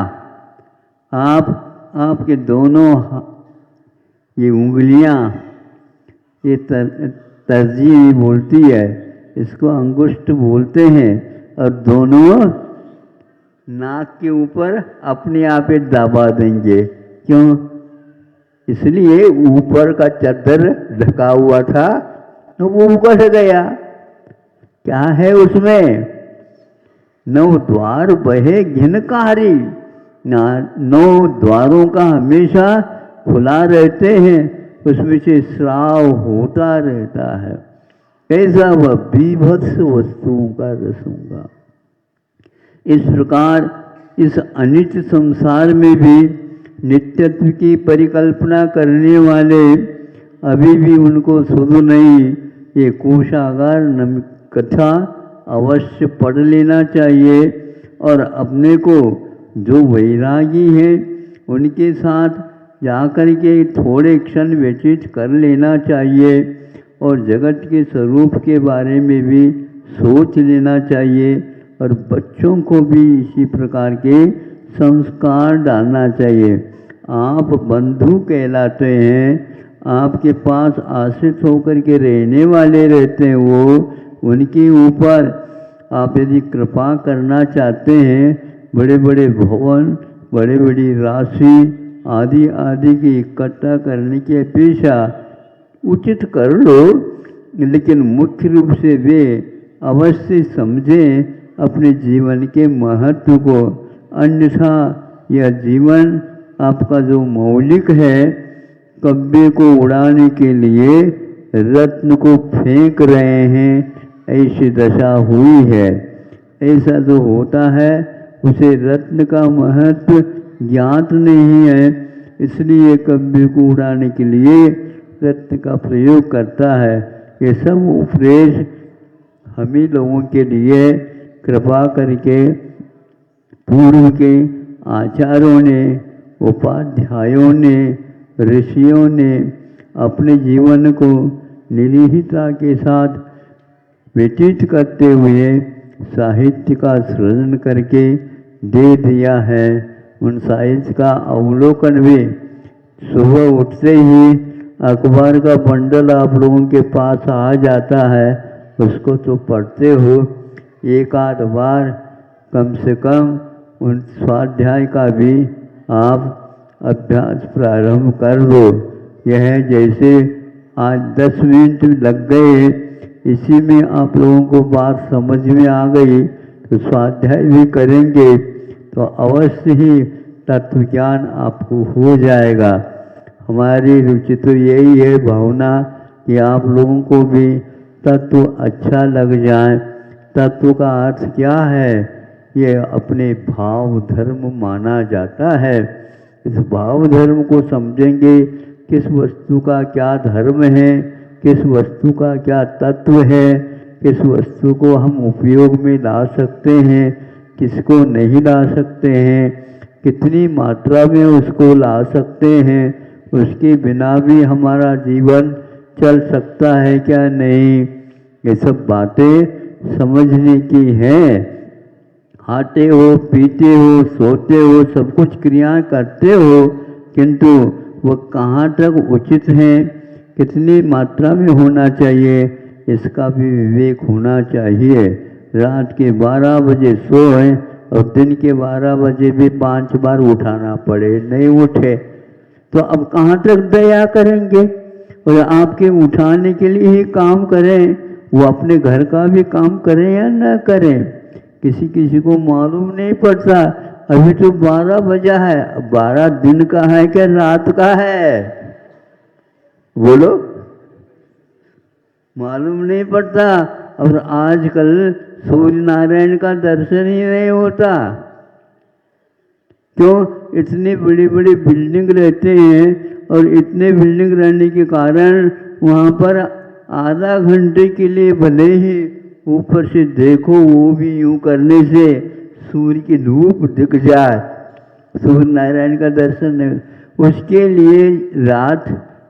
आपके दोनों ये उंगलियां, ये तरजीह बोलती है, इसको अंगुष्ठ बोलते हैं, और दोनों नाक के ऊपर अपने आप ही दबा देंगे। क्यों? इसलिए ऊपर का चद्दर ढका हुआ था तो वो उकस गया। क्या है उसमें? 9 द्वार बहे घिनकारी, 9 द्वारों का हमेशा खुला रहते हैं, उसमें से स्राव होता रहता है। कैसा वह बीभत्स वस्तुओं का रसूंगा। इस प्रकार इस अनित्य संसार में भी नित्यत्व की परिकल्पना करने वाले अभी भी उनको सुध नहीं। ये कोशागार कथा अवश्य पढ़ लेना चाहिए, और अपने को जो वैरागी हैं उनके साथ जाकर के थोड़े क्षण व्यतीत कर लेना चाहिए, और जगत के स्वरूप के बारे में भी सोच लेना चाहिए, और बच्चों को भी इसी प्रकार के संस्कार डालना चाहिए। आप बंधु कहलाते हैं, आपके पास आश्रित होकर के रहने वाले रहते हैं, वो उनके ऊपर आप यदि कृपा करना चाहते हैं, बड़े बड़े भवन, बड़े बड़ी राशि आदि आदि की इकट्ठा करने की अपेक्षा उचित कर लो, लेकिन मुख्य रूप से वे अवश्य समझें अपने जीवन के महत्व को। अन्यथा यह जीवन आपका जो मौलिक है, कब्बे को उड़ाने के लिए रत्न को फेंक रहे हैं, ऐसी दशा हुई है। ऐसा जो होता है उसे रत्न का महत्व ज्ञात नहीं है, इसलिए कब्बे को उड़ाने के लिए रत्न का प्रयोग करता है। ये सब उपदेश हम ही लोगों के लिए कृपा करके पूर्व के आचार्यों ने, उपाध्यायों ने, ऋषियों ने अपने जीवन को निरीहता के साथ व्यतीत करते हुए साहित्य का सृजन करके दे दिया है। उन साहित्य का अवलोकन भी सुबह उठते ही अखबार का बंडल आप लोगों के पास आ जाता है, उसको तो पढ़ते हो, एक आध बार कम से कम उन स्वाध्याय का भी आप अभ्यास प्रारंभ कर दो। यह जैसे आज 10 मिनट लग गए, इसी में आप लोगों को बात समझ में आ गई, तो स्वाध्याय भी करेंगे तो अवश्य ही तत्व ज्ञान आपको हो जाएगा। हमारी रुचि तो यही है, भावना कि आप लोगों को भी तत्व अच्छा लग जाए। तत्व का अर्थ क्या है? ये अपने भाव धर्म माना जाता है। इस भाव धर्म को समझेंगे, किस वस्तु का क्या धर्म है, किस वस्तु का क्या तत्व है, किस वस्तु को हम उपयोग में ला सकते हैं, किसको नहीं ला सकते हैं, कितनी मात्रा में उसको ला सकते हैं, उसके बिना भी हमारा जीवन चल सकता है क्या नहीं, ये सब बातें समझने की हैं। खाते हो, पीते हो, सोते हो, सब कुछ क्रियाएं करते हो, किंतु वह कहाँ तक उचित हैं, कितनी मात्रा में होना चाहिए, इसका भी विवेक होना चाहिए। रात के 12 बजे सोए और दिन के 12 बजे भी 5 बार उठाना पड़े, नहीं उठे तो अब कहाँ तक दया करेंगे। और आपके उठाने के लिए ही काम करें, वो अपने घर का भी काम करें या न करें, किसी किसी को मालूम नहीं पड़ता। अभी तो 12 बजा है, 12 दिन का है क्या रात का है, बोलो, मालूम नहीं पड़ता। और आजकल सूर्य नारायण का दर्शन ही नहीं होता। क्यों? इतनी बड़ी बड़ी बिल्डिंग रहते हैं और इतने बिल्डिंग रहने के कारण वहाँ पर आधा घंटे के लिए भले ही ऊपर से देखो, वो भी यूं करने से सूर्य की धूप दिख जाए, सूर्य नारायण का दर्शन नहीं, उसके लिए रात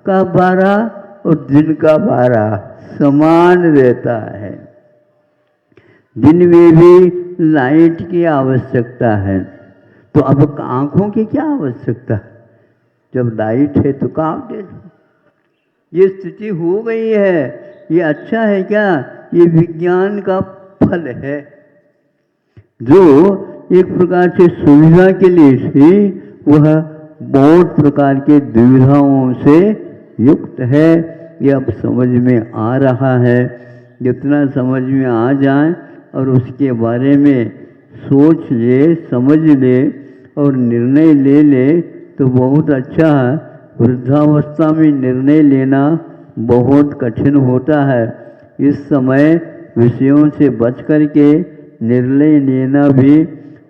का 12 और दिन का 12 समान रहता है। दिन में भी लाइट की आवश्यकता है, तो अब आँखों की क्या आवश्यकता, जब लाइट है तो काम दे दो। ये स्थिति हो गई है, ये अच्छा है क्या? ये विज्ञान का फल है, जो एक प्रकार से सुविधा के लिए थी, वह बहुत प्रकार के दुविधाओं से युक्त है। ये अब समझ में आ रहा है। जितना समझ में आ जाए और उसके बारे में सोच ले, समझ ले और निर्णय ले ले तो बहुत अच्छा है। वृद्धावस्था में निर्णय लेना बहुत कठिन होता है। इस समय विषयों से बच कर के निर्णय लेना भी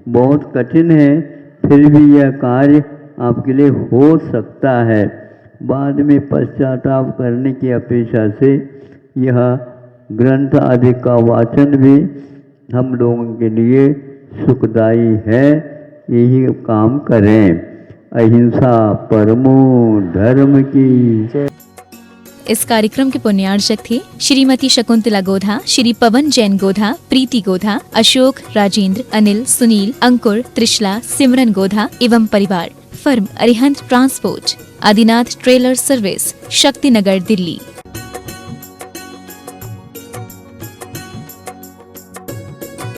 बहुत कठिन है, फिर भी यह कार्य आपके लिए हो सकता है। बाद में पश्चाताप करने की अपेक्षा से यह ग्रंथ आदि का वाचन भी हम लोगों के लिए सुखदायी है। यही काम करें। अहिंसा परमो धर्म की। इस कार्यक्रम के पुण्यार्चक थे श्रीमती शकुंतला गोधा, श्री पवन जैन गोधा, प्रीति गोधा, अशोक, राजेंद्र, अनिल, सुनील, अंकुर, त्रिशला, सिमरन गोधा एवं परिवार। Firm Arihant transport, Adinath trailer service, Shaktinagar, Delhi.